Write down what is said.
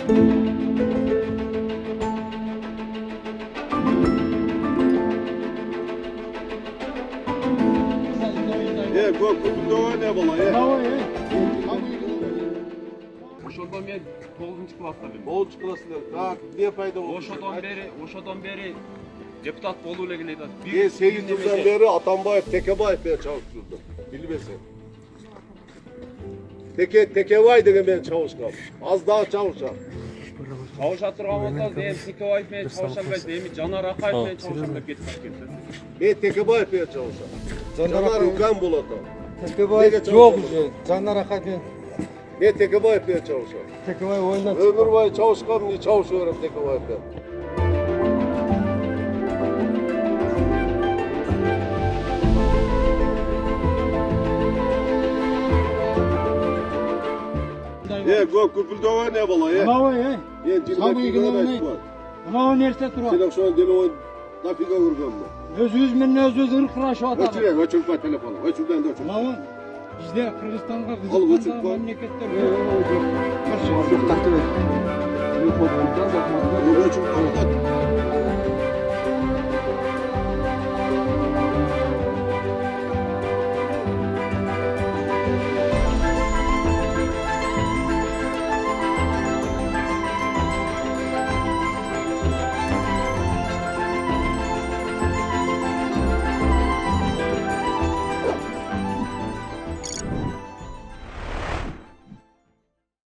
Köpüldöğe ne bala ya? Oşodan men 9-njy klassda ben. 9 klasında. Kak, ne fayda oldu? Oşodan beri deputat boluu эле айтат. 8 yıldan beri Atambayev, Tekebayev ben çalıştırdım. Bilmesen. Tekebay degen ben çalışkam. Az daha çalışam. Чабыша турган болсо, мен Текебаев менен чабыша албайт, эми Жанар Акаев менен чабыша деп кетип кетти. Ben Tekebayev ben çalışam. Canar Ülkan Bulat'a. Tekebay yok уже. Canlar Akademi. Ben Tekebayev ben çalışam. Tekebay oyundan Ömür boyu çalışkam, ne çalışıyorum Tekebayev'den. Köpüldöğe ne bala ya? Bravo ya. Ben Sabı yıkılan Bravo nerede durar? Sen şu deme o dafika vurgan mı? Öz men öz ırkıraşıp atar. Öçürek, öçürme telefonu. Öçürden de öçür. Bravo. Bizde Kırgızstan'da Al, Kızılstanda götür, koy. memleketler. Yok taktı ver. Yok oldu. Öçür kaldı.